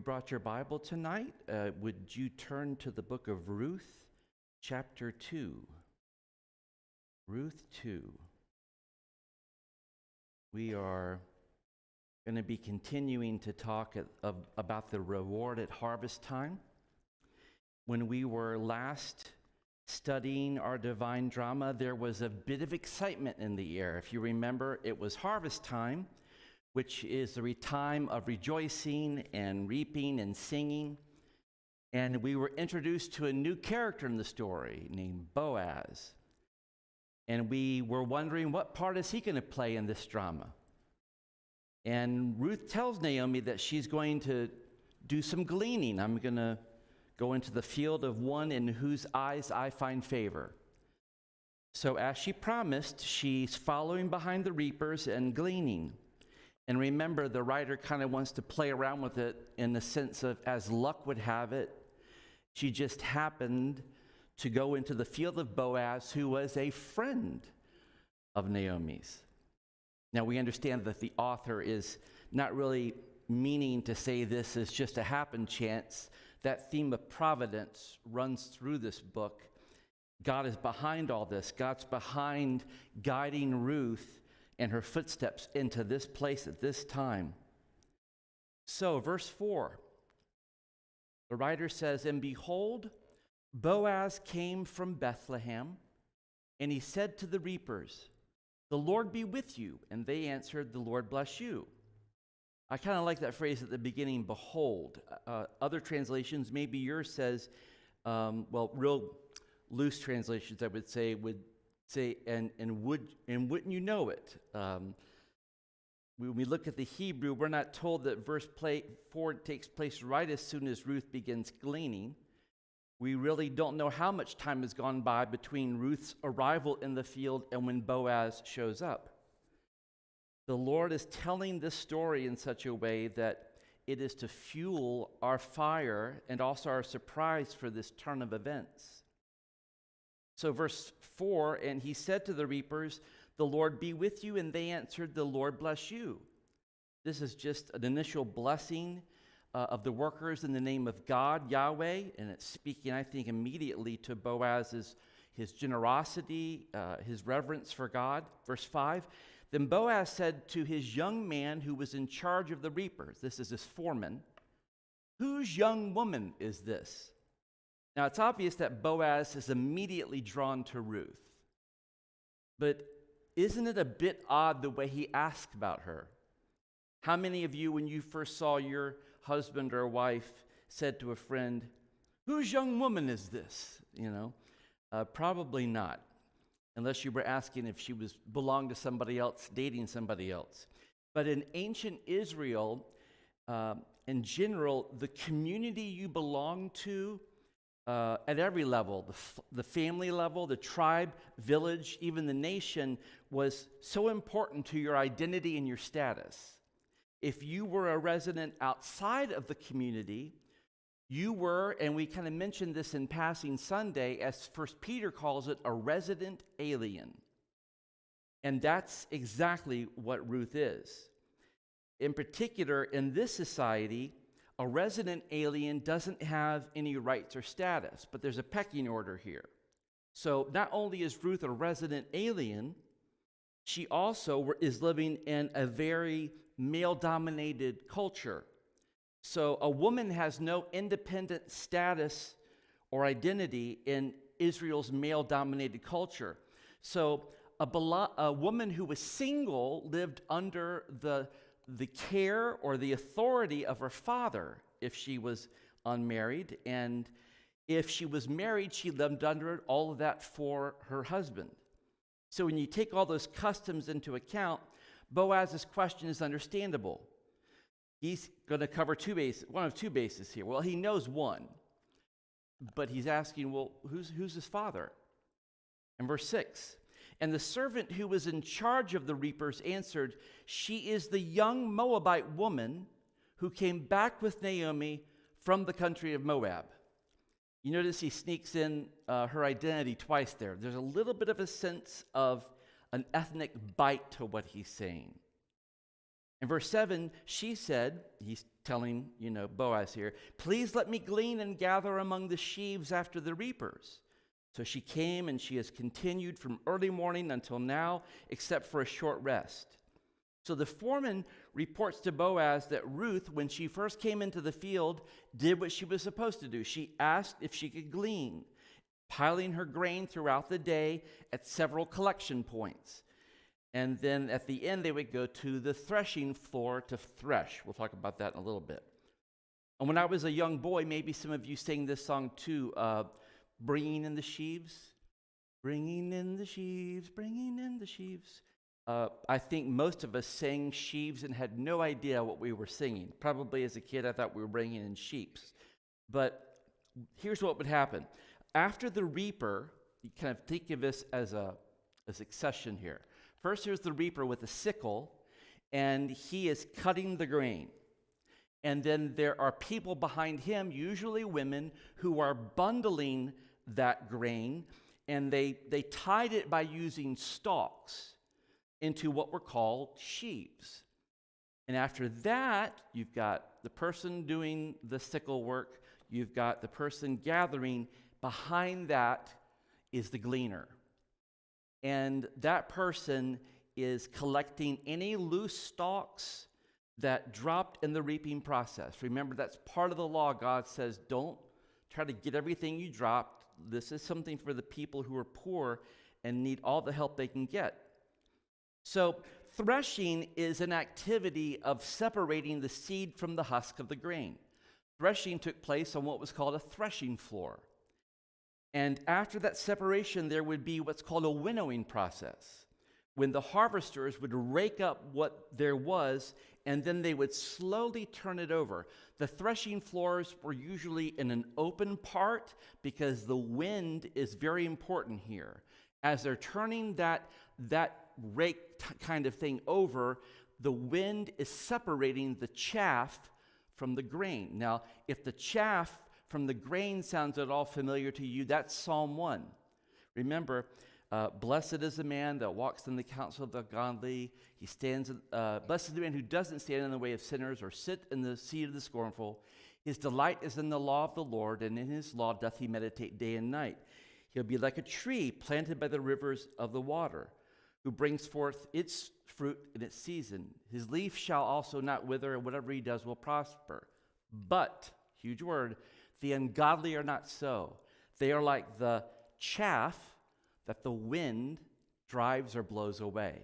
brought your Bible tonight, would you turn to the book of Ruth, chapter 2? Ruth 2. We are going to be continuing to talk about the reward at harvest time. When we were last studying our divine drama, there was a bit of excitement in the air. If you remember, it was harvest time, which is the time of rejoicing and reaping and singing. And we were introduced to a new character in the story named Boaz. And we were wondering, what part is he going to play in this drama? And Ruth tells Naomi that she's going to do some gleaning. I'm going to go into the field of one in whose eyes I find favor. So as she promised, she's following behind the reapers and gleaning. And remember, the writer kind of wants to play around with it in the sense of, as luck would have it, she just happened to go into the field of Boaz, who was a friend of Naomi's. Now, we understand that the author is not really meaning to say this is just a happen chance. That theme of providence runs through this book. God is behind all this. God's behind guiding Ruth and her footsteps into this place at this time. So, verse 4, the writer says, "And behold, Boaz came from Bethlehem, and he said to the reapers, 'The Lord be with you.' And they answered, 'The Lord bless you.'" I kind of like that phrase at the beginning, behold. Other translations, maybe yours says, real loose translations, I would say, and wouldn't you know it? When we look at the Hebrew, we're not told that verse 4 takes place right as soon as Ruth begins gleaning. We really don't know how much time has gone by between Ruth's arrival in the field and when Boaz shows up. The Lord is telling this story in such a way that it is to fuel our fire and also our surprise for this turn of events. So verse 4, "And he said to the reapers, 'The Lord be with you.' And they answered, 'The Lord bless you.'" This is just an initial blessing of the workers in the name of God, Yahweh, and it's speaking, I think, immediately to Boaz's his generosity, his reverence for God. Verse 5, "Then Boaz said to his young man who was in charge of the reapers," this is his foreman, "'Whose young woman is this?'" Now, it's obvious that Boaz is immediately drawn to Ruth. But isn't it a bit odd the way he asked about her? How many of you, when you first saw your husband or wife, said to a friend, "Whose young woman is this?" Probably not, unless you were asking if she belonged to somebody else, dating somebody else. But in ancient Israel, in general, the community you belong to, at every level, the family level, the tribe, village, even the nation, was so important to your identity and your status. If you were a resident outside of the community, you were, and we kind of mentioned this in passing Sunday, as 1 Peter calls it, a resident alien. And that's exactly what Ruth is. In particular, in this society, a resident alien doesn't have any rights or status, but there's a pecking order here. So not only is Ruth a resident alien, she also is living in a very male-dominated culture. So a woman has no independent status or identity in Israel's male-dominated culture. So a woman who was single lived under the care or the authority of her father if she was unmarried, and if she was married, she lived under all of that for her husband. So when you take all those customs into account, Boaz's question is understandable. He's going to cover one of two bases here. Well, he knows one, but he's asking, well, who's his father? In verse 6, "And the servant who was in charge of the reapers answered, 'She is the young Moabite woman who came back with Naomi from the country of Moab.'" You notice he sneaks in her identity twice there. There's a little bit of a sense of an ethnic bite to what he's saying. In verse 7, she said, he's telling, Boaz here, please let me glean and gather among the sheaves after the reapers. So she came, and she has continued from early morning until now, except for a short rest. So the foreman reports to Boaz that Ruth, when she first came into the field, did what she was supposed to do. She asked if she could glean, piling her grain throughout the day at several collection points. And then at the end, they would go to the threshing floor to thresh. We'll talk about that in a little bit. And when I was a young boy, maybe some of you sang this song too, bringing in the sheaves. Bringing in the sheaves, bringing in the sheaves. I think most of us sang sheaves and had no idea what we were singing. Probably as a kid, I thought we were bringing in sheeps. But here's what would happen. After the reaper, you kind of think of this as a succession here. First, here's the reaper with a sickle, and he is cutting the grain. And then there are people behind him, usually women, who are bundling that grain, and they tied it by using stalks into what were called sheaves. And after that, you've got the person doing the sickle work, you've got the person gathering. Behind that is the gleaner. And that person is collecting any loose stalks that dropped in the reaping process. Remember, that's part of the law. God says, don't try to get everything you dropped. This is something for the people who are poor and need all the help they can get. So threshing is an activity of separating the seed from the husk of the grain. Threshing took place on what was called a threshing floor. And after that separation, there would be what's called a winnowing process, when the harvesters would rake up what there was, and then they would slowly turn it over. The threshing floors were usually in an open part because the wind is very important here. As they're turning that rake kind of thing over, the wind is separating the chaff from the grain. Now, if the chaff from the grain sounds at all familiar to you, that's Psalm 1. Remember, blessed is the man that walks in the counsel of the godly. Blessed is the man who doesn't stand in the way of sinners or sit in the seat of the scornful. His delight is in the law of the Lord, and in his law doth he meditate day and night. He'll be like a tree planted by the rivers of the water, who brings forth its fruit in its season. His leaf shall also not wither, and whatever he does will prosper. But, huge word, the ungodly are not so. They are like the chaff that the wind drives or blows away.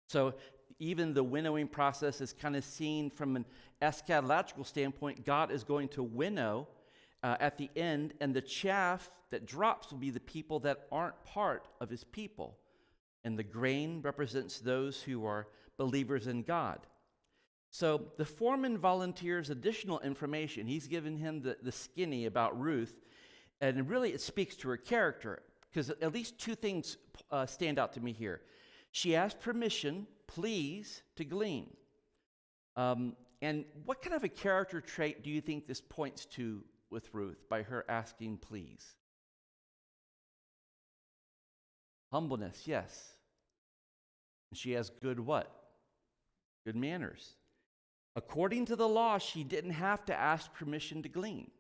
So even the winnowing process is kind of seen from an eschatological standpoint. God is going to winnow at the end, and the chaff that drops will be the people that aren't part of his people. And the grain represents those who are believers in God. So the foreman volunteers additional information. He's given him the skinny about Ruth, and really it speaks to her character, because at least two things stand out to me here. She asked permission, please, to glean. And what kind of a character trait do you think this points to with Ruth by her asking please? Humbleness, yes. She has good what? Good manners. According to the law, she didn't have to ask permission to glean,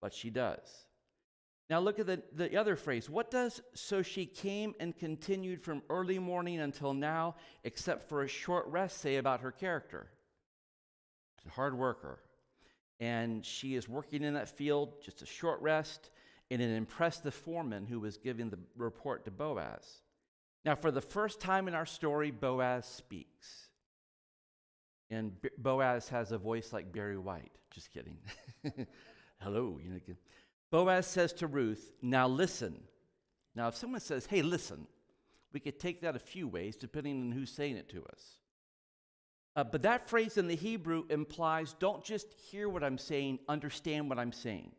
but she does. Now look at the other phrase. What does so she came and continued from early morning until now, except for a short rest, say about her character? She's a hard worker, and she is working in that field, just a short rest, and it impressed the foreman who was giving the report to Boaz. Now, for the first time in our story, Boaz speaks. And Boaz has a voice like Barry White. Just kidding. Hello. Boaz says to Ruth, now listen. Now, if someone says, hey, listen, we could take that a few ways, depending on who's saying it to us. But that phrase in the Hebrew implies don't just hear what I'm saying, understand what I'm saying.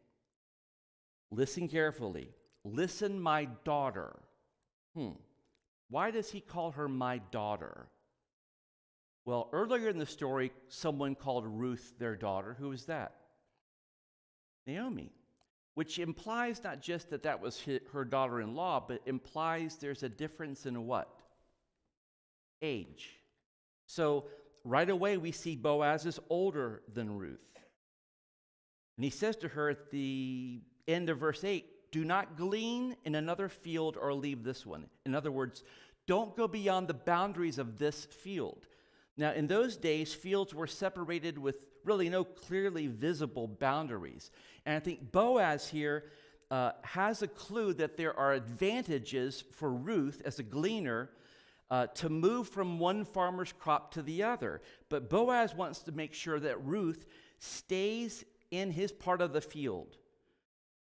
Listen carefully. Listen, my daughter. Why does he call her my daughter? Well, earlier in the story, someone called Ruth their daughter. Who was that? Naomi, which implies not just that was her daughter-in-law, but implies there's a difference in what? Age. So right away we see Boaz is older than Ruth. And he says to her at the end of verse 8, do not glean in another field or leave this one. In other words, don't go beyond the boundaries of this field. Now, in those days, fields were separated with really no clearly visible boundaries. And I think Boaz here has a clue that there are advantages for Ruth as a gleaner to move from one farmer's crop to the other. But Boaz wants to make sure that Ruth stays in his part of the field.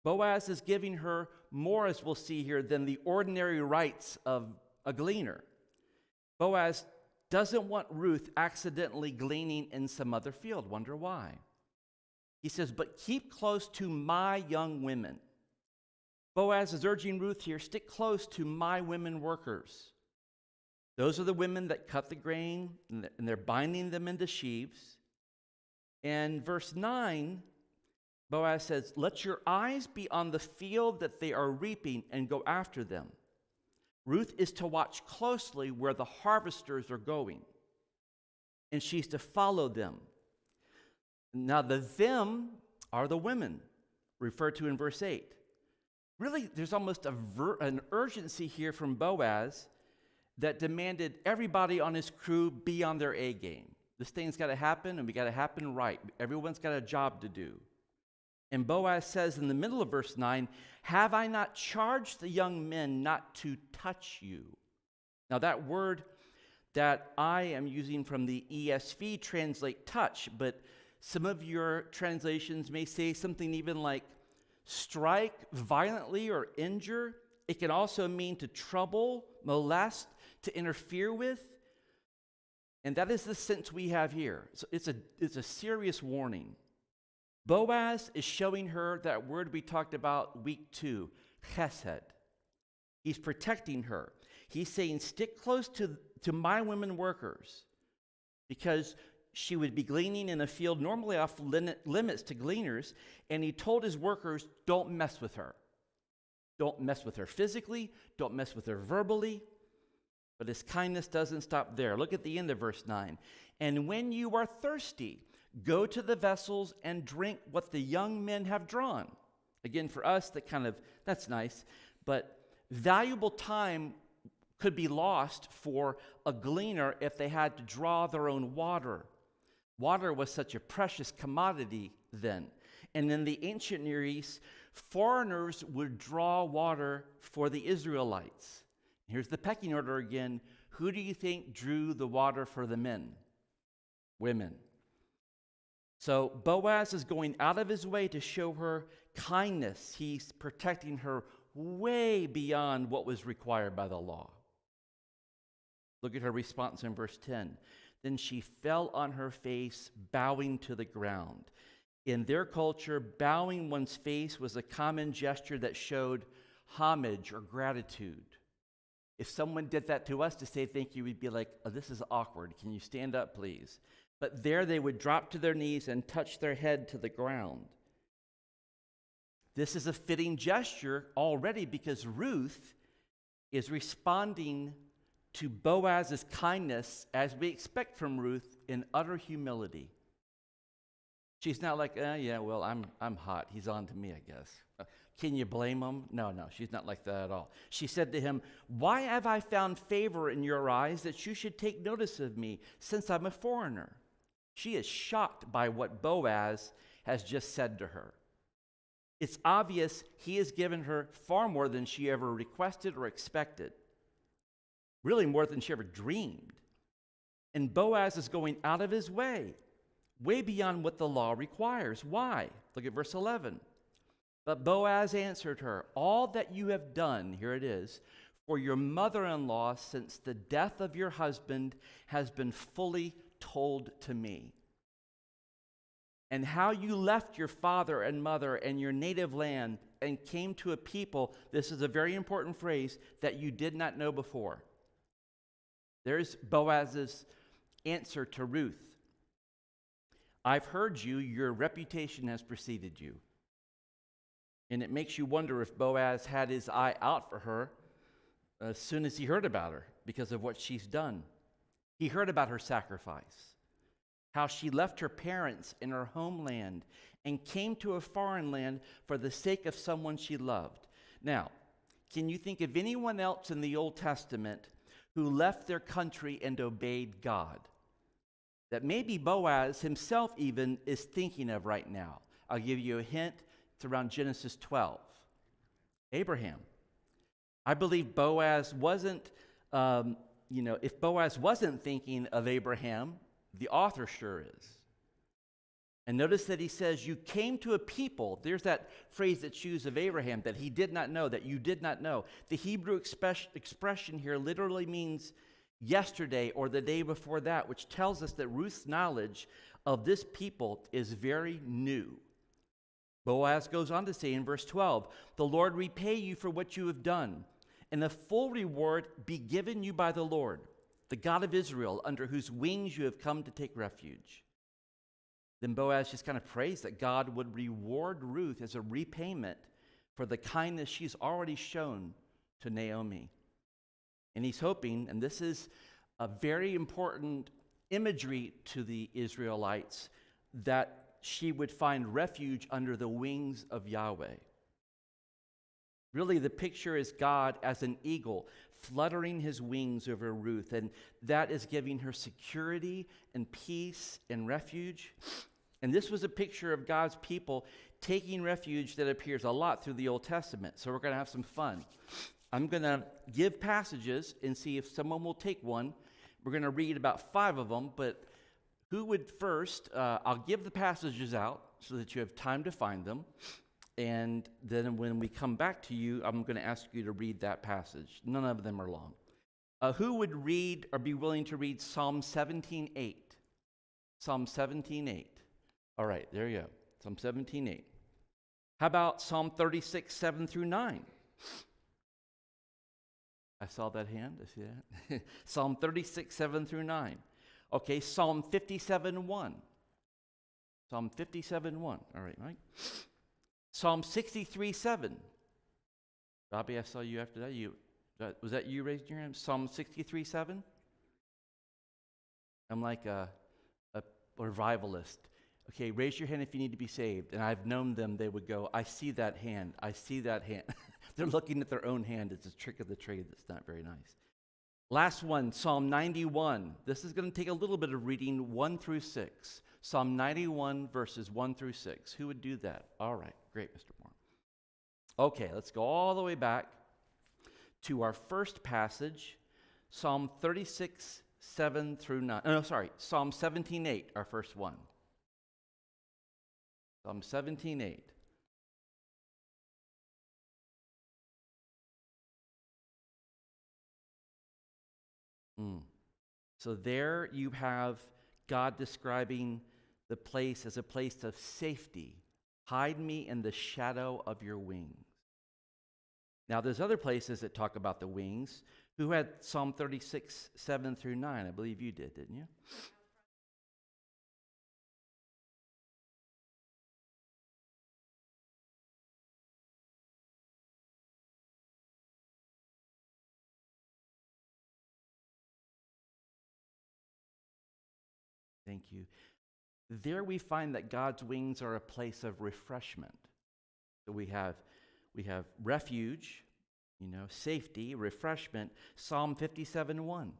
Boaz is giving her more, as we'll see here, than the ordinary rights of a gleaner. Boaz doesn't want Ruth accidentally gleaning in some other field. Wonder why? He says, but keep close to my young women. Boaz is urging Ruth here, stick close to my women workers. Those are the women that cut the grain, and they're binding them into sheaves. And verse 9, Boaz says, let your eyes be on the field that they are reaping and go after them. Ruth is to watch closely where the harvesters are going, and she's to follow them. Now, the them are the women referred to in verse 8. Really, there's almost an urgency here from Boaz that demanded everybody on his crew be on their A game. This thing's got to happen, and we got to happen right. Everyone's got a job to do. And Boaz says in the middle of verse 9, have I not charged the young men not to touch you? Now that word that I am using from the ESV translate touch, but some of your translations may say something even like strike violently or injure. It can also mean to trouble, molest, to interfere with. And that is the sense we have here. So it's a serious warning. Boaz is showing her that word we talked about week 2, chesed. He's protecting her. He's saying, stick close to my women workers, because she would be gleaning in a field normally off limits to gleaners, and he told his workers, don't mess with her. Don't mess with her physically, don't mess with her verbally. But his kindness doesn't stop there. Look at the end of verse 9. And when you are thirsty, go to the vessels and drink what the young men have drawn. Again, for us, that's nice, but valuable time could be lost for a gleaner if they had to draw their own water. Water was such a precious commodity then. And in the ancient Near East, foreigners would draw water for the Israelites. Here's the pecking order again. Who do you think drew the water for the men? Women. So Boaz is going out of his way to show her kindness. He's protecting her way beyond what was required by the law. Look at her response in verse 10. Then she fell on her face, bowing to the ground. In their culture, bowing one's face was a common gesture that showed homage or gratitude. If someone did that to us to say thank you, we'd be like, oh, this is awkward. Can you stand up, please? But there they would drop to their knees and touch their head to the ground. This is a fitting gesture already because Ruth is responding to Boaz's kindness, as we expect from Ruth, in utter humility. She's not like, I'm hot. He's on to me, I guess. Can you blame him? No, she's not like that at all. She said to him, why have I found favor in your eyes that you should take notice of me, since I'm a foreigner? She is shocked by what Boaz has just said to her. It's obvious he has given her far more than she ever requested or expected. Really more than she ever dreamed. And Boaz is going out of his way beyond what the law requires. Why? Look at verse 11. But Boaz answered her, all that you have done, here it is, for your mother-in-law since the death of your husband has been fully told to me. And how you left your father and mother and your native land and came to a people, this is a very important phrase, that you did not know before. There's Boaz's answer to Ruth. I've heard you, your reputation has preceded you. And it makes you wonder if Boaz had his eye out for her as soon as he heard about her because of what she's done. He heard about her sacrifice. how she left her parents and her homeland and came to a foreign land for the sake of someone she loved. Now, can you think of anyone else in the Old Testament who left their country and obeyed God? That maybe Boaz himself even is thinking of right now. I'll give you a hint. It's around Genesis 12. Abraham. I believe Boaz wasn't, if Boaz wasn't thinking of Abraham, the author sure is. And notice that he says, you came to a people. There's that phrase that's used of Abraham, that he did not know, that you did not know. The Hebrew expression here literally means yesterday or the day before that, which tells us that Ruth's knowledge of this people is very new. Boaz goes on to say in verse 12, the Lord repay you for what you have done, and a full reward be given you by the Lord, the God of Israel, under whose wings you have come to take refuge. Then Boaz just kind of prays that God would reward Ruth as a repayment for the kindness she's already shown to Naomi. And he's hoping, and this is a very important imagery to the Israelites, that she would find refuge under the wings of Yahweh. Really, the picture is God as an eagle fluttering his wings over Ruth, and that is giving her security and peace and refuge. And this was a picture of God's people taking refuge that appears a lot through the Old Testament. So we're going to have some fun. I'm going to give passages and see if someone will take one. We're going to read about 5 of them, but who would first? I'll give the passages out so that you have time to find them. And then when we come back to you, I'm going to ask you to read that passage. None of them are long. Who would read or be willing to read Psalm 17:8? Psalm 17:8. All right, there you go. Psalm 17:8. How about Psalm 36, 7 through 9? I saw that hand. I see that. Psalm 36, 7 through 9. Okay, Psalm 57:1. Psalm 57:1. All right, Mike. Psalm 63:7. Robbie, I saw you after that. Was that you raising your hand? Psalm 63:7. I'm like a revivalist. Okay, raise your hand if you need to be saved. And I've known them, they would go, I see that hand. I see that hand. They're looking at their own hand. It's a trick of the trade that's not very nice. Last one, Psalm 91. This is going to take a little bit of reading, 1 through 6. Psalm 91, verses 1 through 6. Who would do that? All right, great, Mr. Moore. Okay, let's go all the way back to our first passage, Psalm 36, 7 through 9. Psalm 17:8, our first one. Psalm 17:8. So there you have God describing the place as a place of safety. Hide me in the shadow of your wings. Now there's other places that talk about the wings. Who had Psalm 36, 7 through 9? I believe you did, didn't you? Thank you. There we find that God's wings are a place of refreshment. So we have refuge, safety, refreshment. Psalm 57:1.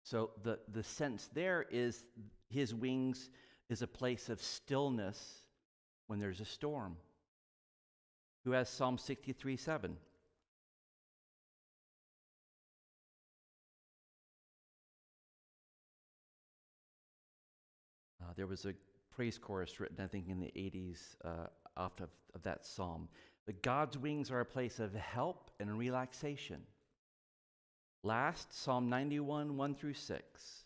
So the sense there is his wings is a place of stillness when there's a storm. Who has Psalm 63:7? There was a praise chorus written, I think, in the 80s off of that psalm. But God's wings are a place of help and relaxation. Last, Psalm 91, 1 through 6.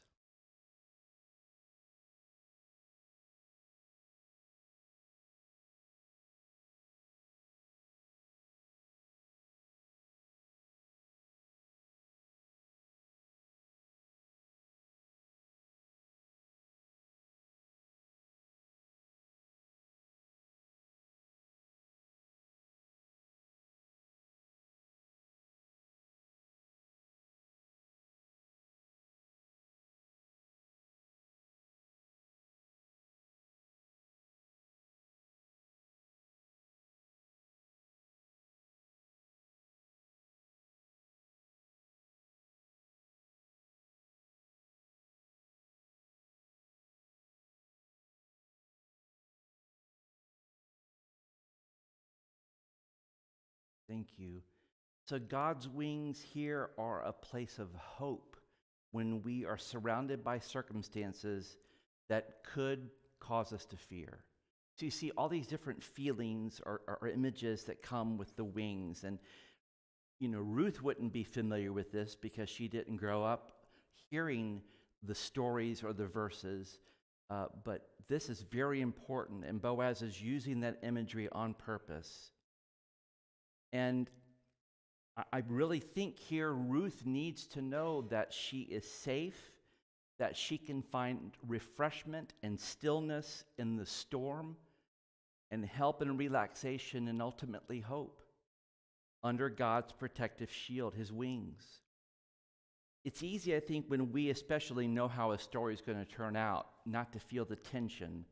Thank you. So God's wings here are a place of hope when we are surrounded by circumstances that could cause us to fear. So you see all these different feelings or images that come with the wings. And, Ruth wouldn't be familiar with this because she didn't grow up hearing the stories or the verses. But this is very important, and Boaz is using that imagery on purpose. And I really think here Ruth needs to know that she is safe, that she can find refreshment and stillness in the storm, and help and relaxation and ultimately hope under God's protective shield, his wings. It's easy, I think, when we especially know how a story is going to turn out, not to feel the tension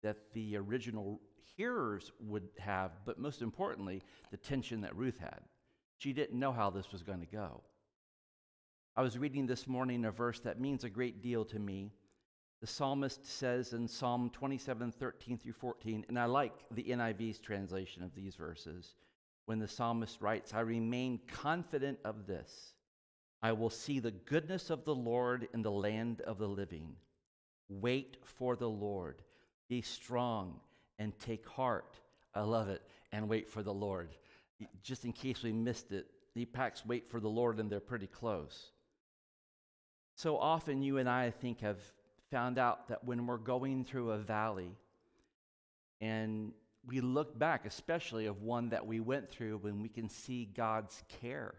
that the original hearers would have, but most importantly, the tension that Ruth had. She didn't know how this was going to go. I was reading this morning a verse that means a great deal to me. The psalmist says in Psalm 27:13-14, and I like the NIV's translation of these verses, when the psalmist writes, I remain confident of this. I will see the goodness of the Lord in the land of the living. Wait for the Lord. Be strong and take heart. I love it. And wait for the Lord. Just in case we missed it, he packs wait for the Lord, and they're pretty close. So often you and I think, have found out that when we're going through a valley and we look back, especially of one that we went through, when we can see God's care,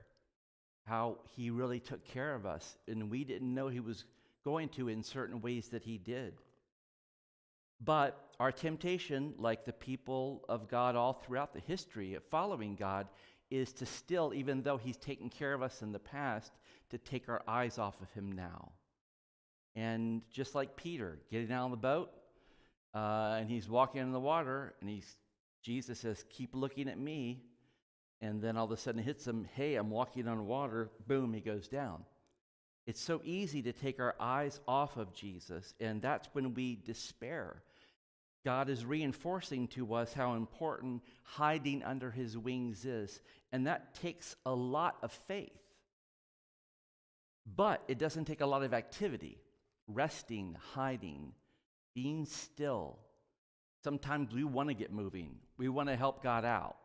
how he really took care of us, and we didn't know he was going to in certain ways that he did. But our temptation, like the people of God all throughout the history of following God, is to still, even though he's taken care of us in the past, to take our eyes off of him now. And just like Peter, getting out on the boat, and he's walking in the water, and Jesus says, keep looking at me. And then all of a sudden it hits him, hey, I'm walking on water. Boom, he goes down. It's so easy to take our eyes off of Jesus, and that's when we despair. God is reinforcing to us how important hiding under his wings is, and that takes a lot of faith. But it doesn't take a lot of activity. Resting, hiding, being still. Sometimes we want to get moving. We want to help God out.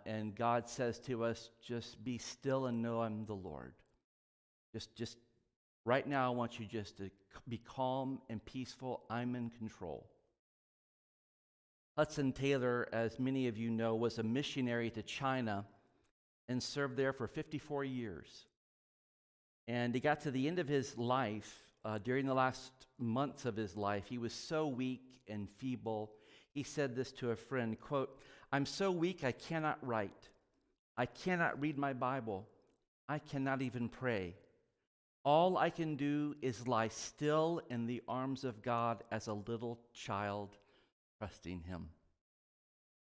And God says to us, just be still and know I'm the Lord. Just right now, I want you just to be calm and peaceful. I'm in control. Hudson Taylor, as many of you know, was a missionary to China and served there for 54 years. And he got to the end of his life, during the last months of his life, he was so weak and feeble. He said this to a friend, quote, I'm so weak I cannot write. I cannot read my Bible. I cannot even pray. All I can do is lie still in the arms of God as a little child, trusting him.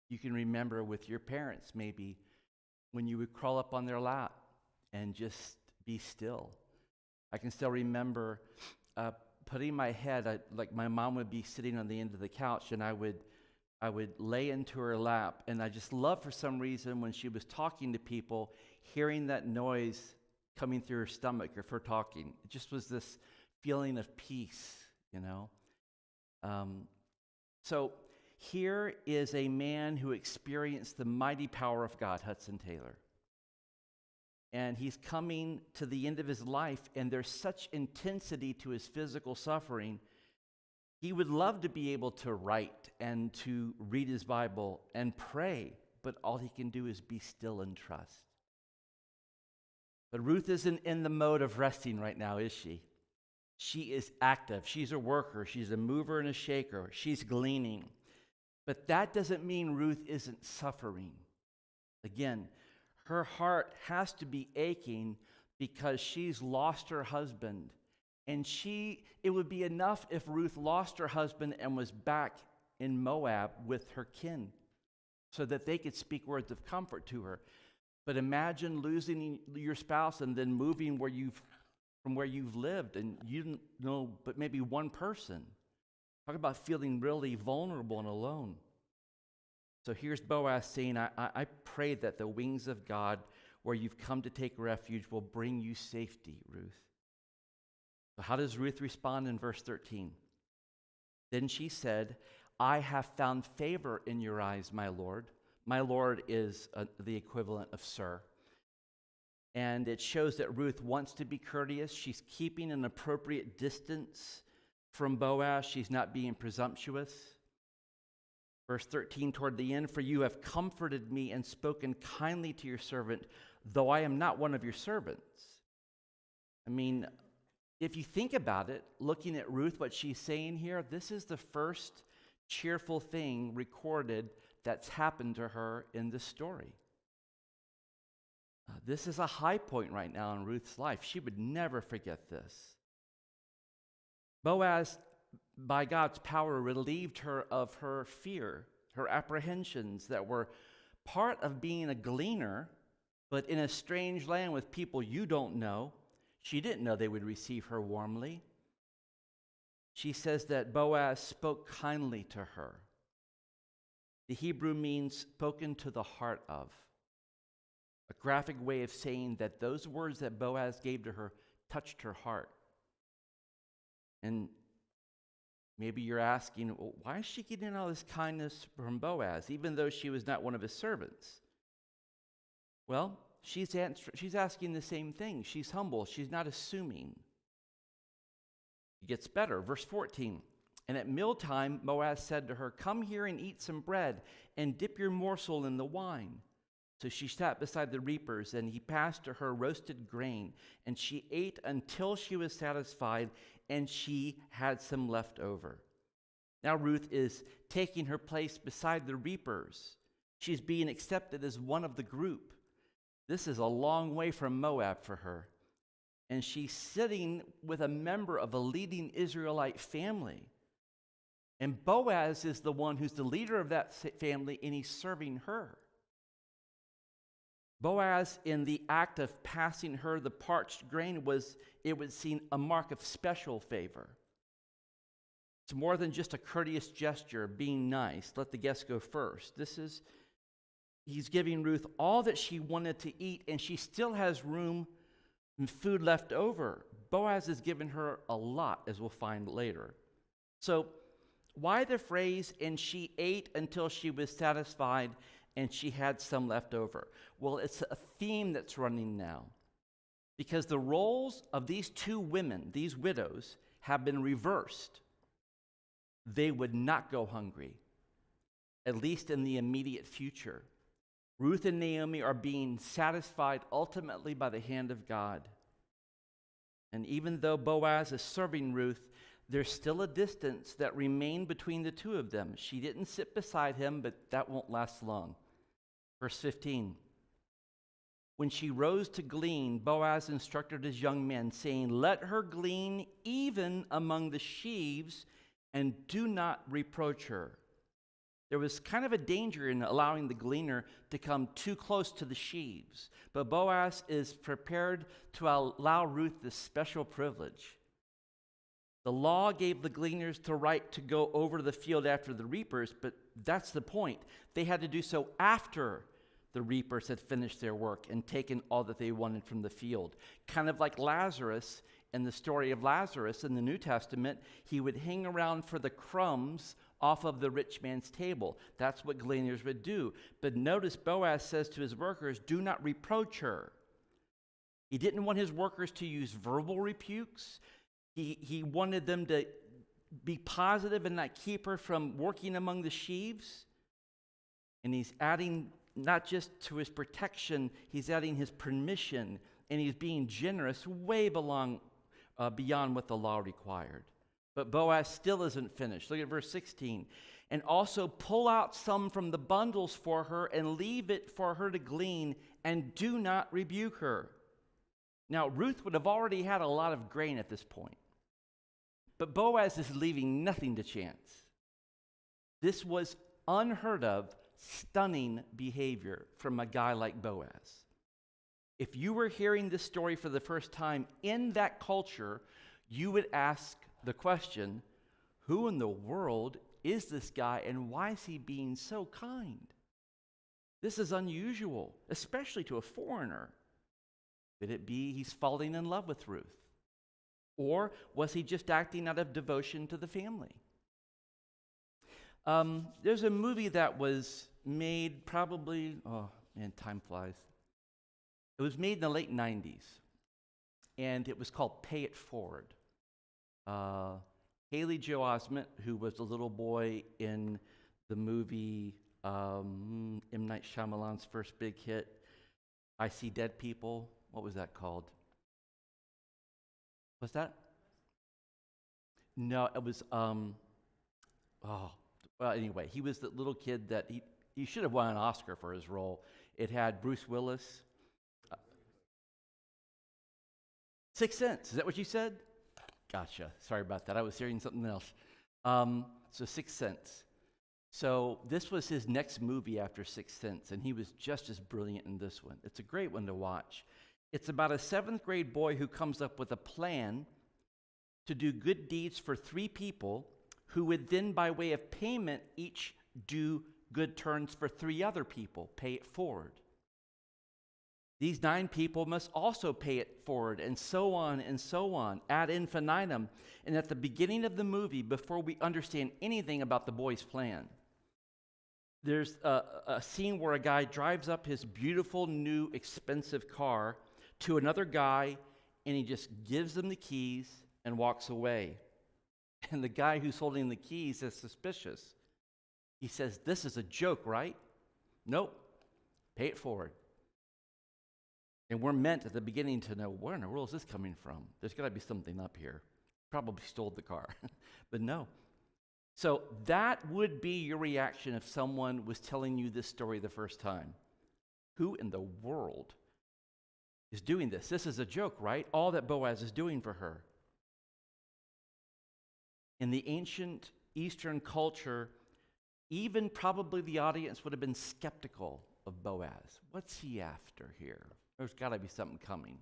You can remember with your parents, maybe, when you would crawl up on their lap and just be still. I can still remember putting my head, like my mom would be sitting on the end of the couch, and I would lay into her lap, and I just loved, for some reason, when she was talking to people, hearing that noise coming through her stomach of her talking. It just was this feeling of peace, So here is a man who experienced the mighty power of God, Hudson Taylor. And he's coming to the end of his life, and there's such intensity to his physical suffering. He would love to be able to write and to read his Bible and pray, but all he can do is be still and trust. But Ruth isn't in the mode of resting right now, is she? She is active. She's a worker. She's a mover and a shaker. She's gleaning. But that doesn't mean Ruth isn't suffering. Again, her heart has to be aching because she's lost her husband. And it would be enough if Ruth lost her husband and was back in Moab with her kin so that they could speak words of comfort to her. But imagine losing your spouse and then moving from where you've lived, and you didn't know but maybe one person. Talk about feeling really vulnerable and alone. So here's Boaz saying, I pray that the wings of God, where you've come to take refuge, will bring you safety, Ruth. So how does Ruth respond in verse 13? Then she said, I have found favor in your eyes, my Lord. My Lord is the equivalent of sir. And it shows that Ruth wants to be courteous. She's keeping an appropriate distance from Boaz. She's not being presumptuous. Verse 13, toward the end, for you have comforted me and spoken kindly to your servant, though I am not one of your servants. I mean, if you think about it, looking at Ruth, what she's saying here, this is the first cheerful thing recorded that's happened to her in this story. This is a high point right now in Ruth's life. She would never forget this. Boaz, by God's power, relieved her of her fear, her apprehensions that were part of being a gleaner, but in a strange land with people you don't know. She didn't know they would receive her warmly. She says that Boaz spoke kindly to her. The Hebrew means spoken to the heart of. A graphic way of saying that those words that Boaz gave to her touched her heart. And maybe you're asking, well, why is she getting all this kindness from Boaz, even though she was not one of his servants? Well, she's asking the same thing. She's humble. She's not assuming. It gets better. Verse 14. And at mealtime, Boaz said to her, come here and eat some bread and dip your morsel in the wine. So she sat beside the reapers, and he passed to her roasted grain, and she ate until she was satisfied, and she had some left over. Now Ruth is taking her place beside the reapers. She's being accepted as one of the group. This is a long way from Moab for her. And she's sitting with a member of a leading Israelite family. And Boaz is the one who's the leader of that family, and he's serving her. Boaz, in the act of passing her the parched grain, it would seem a mark of special favor. It's more than just a courteous gesture, being nice. Let the guest go first. He's giving Ruth all that she wanted to eat, and she still has room and food left over. Boaz has given her a lot, as we'll find later. So, why the phrase, and she ate until she was satisfied, and she had some left over? Well, it's a theme that's running now, because the roles of these two women, these widows, have been reversed. They would not go hungry, at least in the immediate future. Ruth and Naomi are being satisfied ultimately by the hand of God. And even though Boaz is serving Ruth, there's still a distance that remained between the two of them. She didn't sit beside him, but that won't last long. Verse 15. When she rose to glean, Boaz instructed his young men, saying, let her glean even among the sheaves, and do not reproach her. There was kind of a danger in allowing the gleaner to come too close to the sheaves. But Boaz is prepared to allow Ruth this special privilege. The law gave the gleaners the right to go over the field after the reapers, but that's the point. They had to do so after the reapers had finished their work and taken all that they wanted from the field. Kind of like Lazarus in the story of Lazarus in the New Testament, he would hang around for the crumbs off of the rich man's table. That's what gleaners would do. But notice Boaz says to his workers, do not reproach her. He didn't want his workers to use verbal rebukes. He wanted them to be positive and not keep her from working among the sheaves. And he's adding not just to his protection, he's adding his permission, and he's being generous way beyond what the law required. But Boaz still isn't finished. Look at verse 16. And also pull out some from the bundles for her and leave it for her to glean, and do not rebuke her. Now, Ruth would have already had a lot of grain at this point. But Boaz is leaving nothing to chance. This was unheard of, stunning behavior from a guy like Boaz. If you were hearing this story for the first time in that culture, you would ask the question, who in the world is this guy, and why is he being so kind? This is unusual, especially to a foreigner. Could it be he's falling in love with Ruth? Or was he just acting out of devotion to the family? There's a movie that was made probably, oh man, time flies. It was made in the late 90s, and it was called Pay It Forward. Haley Joel Osment, who was the little boy in the movie M. Night Shyamalan's first big hit, I See Dead People. What was that called? Was that? No, it was, well, anyway, he was the little kid that he should have won an Oscar for his role. It had Bruce Willis. Sixth Sense, is that what you said? Gotcha. Sorry about that. I was hearing something else. So Sixth Sense. So this was his next movie after Sixth Sense, and he was just as brilliant in this one. It's a great one to watch. It's about a 7th grade boy who comes up with a plan to do good deeds for 3 people who would then, by way of payment, each do good turns for 3 other people, pay it forward. These 9 people must also pay it forward, and so on, ad infinitum. And at the beginning of the movie, before we understand anything about the boy's plan, there's a scene where a guy drives up his beautiful, new, expensive car to another guy, and he just gives them the keys and walks away. And the guy who's holding the keys is suspicious. He says, "This is a joke, right?" "Nope, pay it forward." And we're meant at the beginning to know, where in the world is this coming from? There's got to be something up here. Probably stole the car, but no. So that would be your reaction if someone was telling you this story the first time. Who in the world is doing this? This is a joke, right? All that Boaz is doing for her. In the ancient Eastern culture, even probably the audience would have been skeptical of Boaz. What's he after here? There's got to be something coming.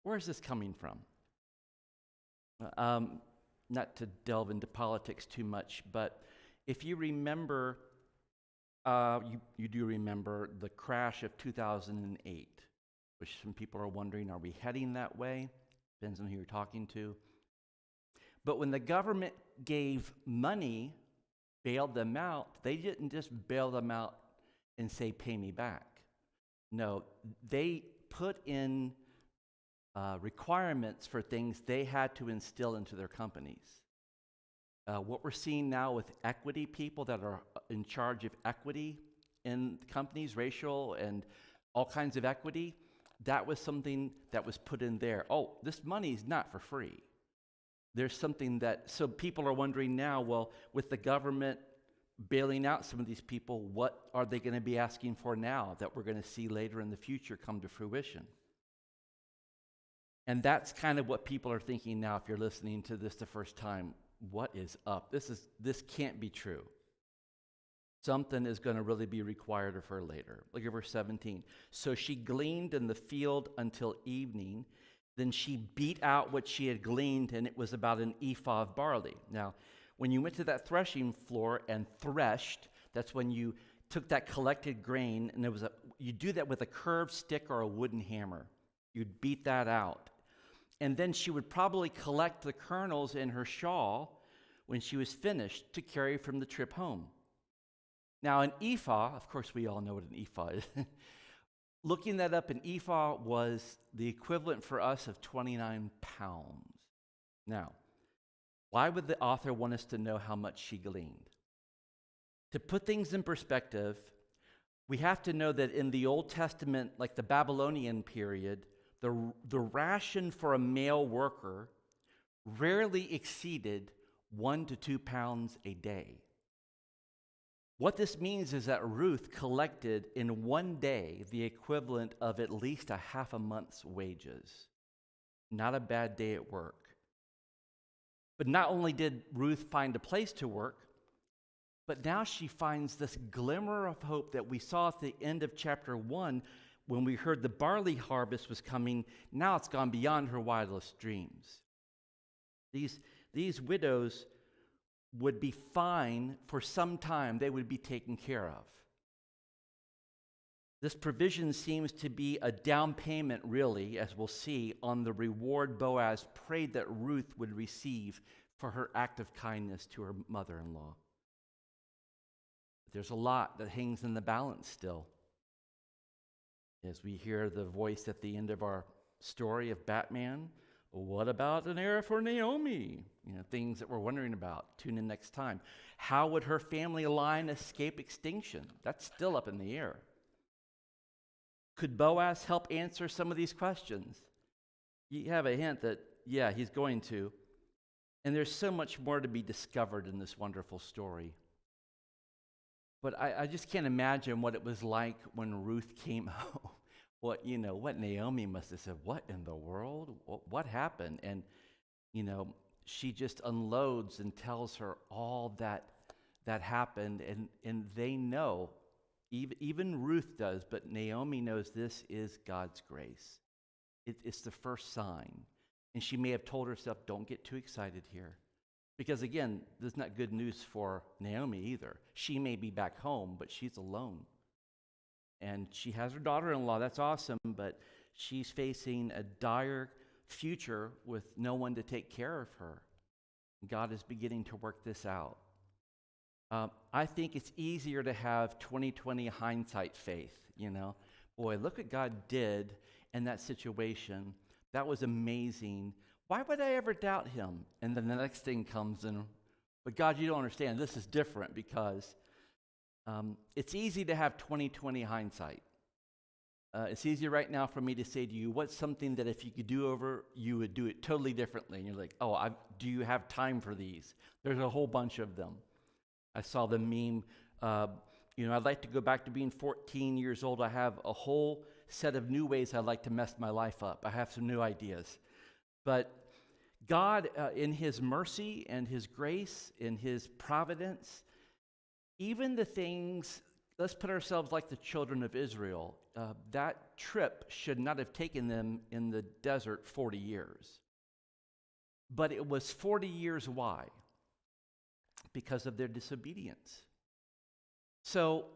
Where is this coming from? Not to delve into politics too much, but if you remember, you do remember the crash of 2008, which some people are wondering, are we heading that way? Depends on who you're talking to. But when the government gave money, bailed them out, they didn't just bail them out and say, "Pay me back." No, they put in requirements for things they had to instill into their companies. What we're seeing now with equity people that are in charge of equity in companies, racial and all kinds of equity, that was something that was put in there. Oh, this money is not for free. There's something that, so people are wondering now, well, with the government bailing out some of these people, what are they going to be asking for now that we're going to see later in the future come to fruition? And that's kind of what people are thinking now if you're listening to this the first time. What is up? This can't be true. Something is going to really be required of her later. Look at verse 17. So she gleaned in the field until evening. Then she beat out what she had gleaned, and it was about an ephah of barley. Now, when you went to that threshing floor and threshed, that's when you took that collected grain, and you do that with a curved stick or a wooden hammer. You'd beat that out. And then she would probably collect the kernels in her shawl when she was finished to carry from the trip home. Now, an ephah, of course, we all know what an ephah is. Looking that up, an ephah was the equivalent for us of 29 pounds. Now, why would the author want us to know how much she gleaned? To put things in perspective, we have to know that in the Old Testament, like the Babylonian period, the ration for a male worker rarely exceeded 1 to 2 pounds a day. What this means is that Ruth collected in one day the equivalent of at least a half a month's wages. Not a bad day at work. But not only did Ruth find a place to work, but now she finds this glimmer of hope that we saw at the end of chapter 1 when we heard the barley harvest was coming. Now it's gone beyond her wildest dreams. These widows would be fine for some time. They would be taken care of. This provision seems to be a down payment, really, as we'll see, on the reward Boaz prayed that Ruth would receive for her act of kindness to her mother-in-law. There's a lot that hangs in the balance still. As we hear the voice at the end of our story of Batman, what about an heir for Naomi? Things that we're wondering about. Tune in next time. How would her family line escape extinction? That's still up in the air. Could Boaz help answer some of these questions? You have a hint that, yeah, he's going to. And there's so much more to be discovered in this wonderful story. But I just can't imagine what it was like when Ruth came home. What Naomi must have said, what in the world? What happened? And, she just unloads and tells her all that happened. And they know, even Ruth does, but Naomi knows this is God's grace. It's the first sign. And she may have told herself, don't get too excited here. Because again, this is not good news for Naomi either. She may be back home, but she's alone. And she has her daughter-in-law, that's awesome, but she's facing a dire future with no one to take care of her. God is beginning to work this out. I think it's easier to have 20/20 hindsight faith, Boy, look what God did in that situation. That was amazing. Why would I ever doubt him? And then the next thing comes in, but God, you don't understand. This is different because it's easy to have 20/20 hindsight. It's easy right now for me to say to you, what's something that if you could do over, you would do it totally differently? And you're like, do you have time for these? There's a whole bunch of them. I saw the meme, I'd like to go back to being 14 years old. I have a whole set of new ways I'd like to mess my life up. I have some new ideas. But God, in his mercy and his grace, in his providence, even the things, let's put ourselves like the children of Israel. That trip should not have taken them in the desert 40 years. But it was 40 years. Why? Because of their disobedience. So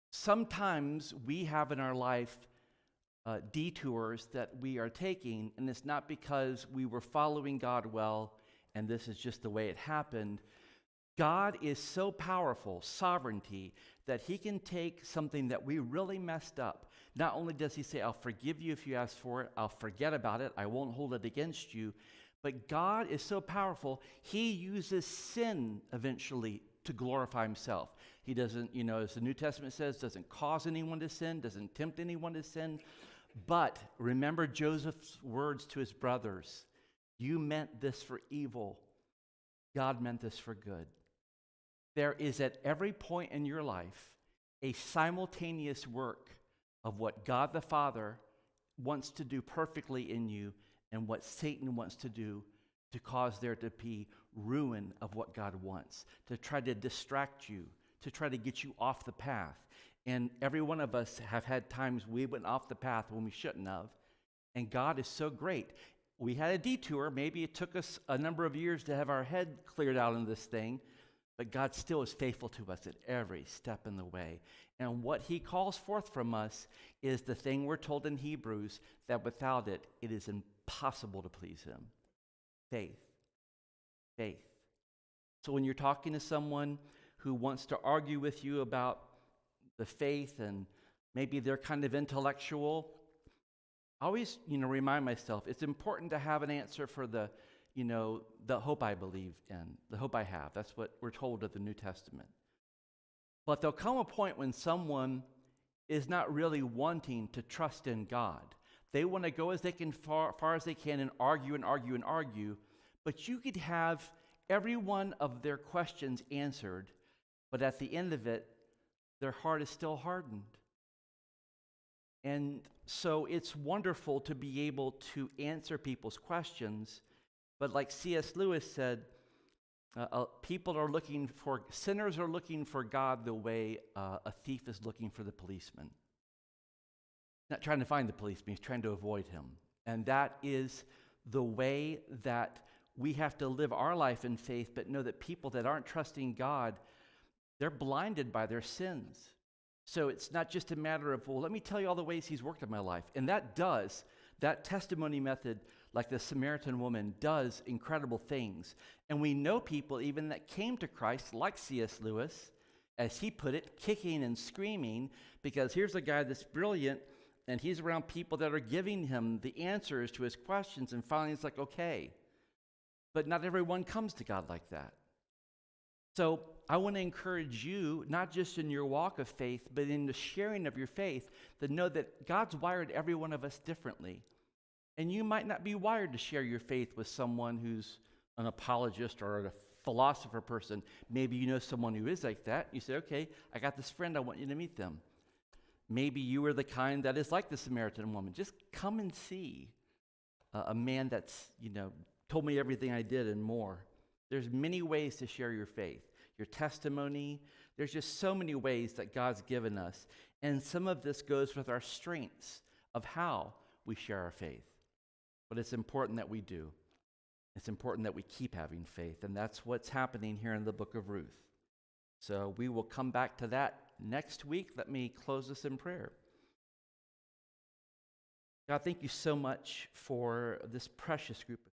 sometimes we have in our life detours that we are taking, and it's not because we were following God well, and this is just the way it happened. God is so powerful, sovereignty, that he can take something that we really messed up. Not only does he say, I'll forgive you if you ask for it, I'll forget about it, I won't hold it against you, but God is so powerful, he uses sin eventually to glorify himself. He doesn't, as the New Testament says, doesn't cause anyone to sin, doesn't tempt anyone to sin. But remember Joseph's words to his brothers, you meant this for evil, God meant this for good. There is at every point in your life a simultaneous work of what God the Father wants to do perfectly in you and what Satan wants to do to cause there to be ruin of what God wants, to try to distract you, to try to get you off the path. And every one of us have had times we went off the path when we shouldn't have. And God is so great. We had a detour. Maybe it took us a number of years to have our head cleared out in this thing. But God still is faithful to us at every step in the way. And what he calls forth from us is the thing we're told in Hebrews, that without it, it is impossible to please him. Faith. Faith. So when you're talking to someone who wants to argue with you about the faith and maybe they're kind of intellectual, I always, remind myself, it's important to have an answer for the hope I believe in, the hope I have. That's what we're told of the New Testament. But there'll come a point when someone is not really wanting to trust in God. They want to go as they can, far as they can, and argue and argue and argue. But you could have every one of their questions answered, but at the end of it, their heart is still hardened. And so it's wonderful to be able to answer people's questions. But like C.S. Lewis said, sinners are looking for God the way a thief is looking for the policeman. Not trying to find the policeman, he's trying to avoid him. And that is the way that we have to live our life in faith, but know that people that aren't trusting God, they're blinded by their sins. So it's not just a matter of, well, let me tell you all the ways he's worked in my life. And that testimony method, like the Samaritan woman, does incredible things. And we know people even that came to Christ, like C.S. Lewis, as he put it, kicking and screaming, because here's a guy that's brilliant, and he's around people that are giving him the answers to his questions, and finally it's like, okay. But not everyone comes to God like that. So I want to encourage you, not just in your walk of faith, but in the sharing of your faith, to know that God's wired every one of us differently. And you might not be wired to share your faith with someone who's an apologist or a philosopher person. Maybe you know someone who is like that. You say, okay, I got this friend, I want you to meet them. Maybe you are the kind that is like the Samaritan woman. Just come and see a man that's, told me everything I did and more. There's many ways to share your faith, your testimony. There's just so many ways that God's given us. And some of this goes with our strengths of how we share our faith. But it's important that we do. It's important that we keep having faith. And that's what's happening here in the book of Ruth. So we will come back to that next week. Let me close this in prayer. God, thank you so much for this precious group of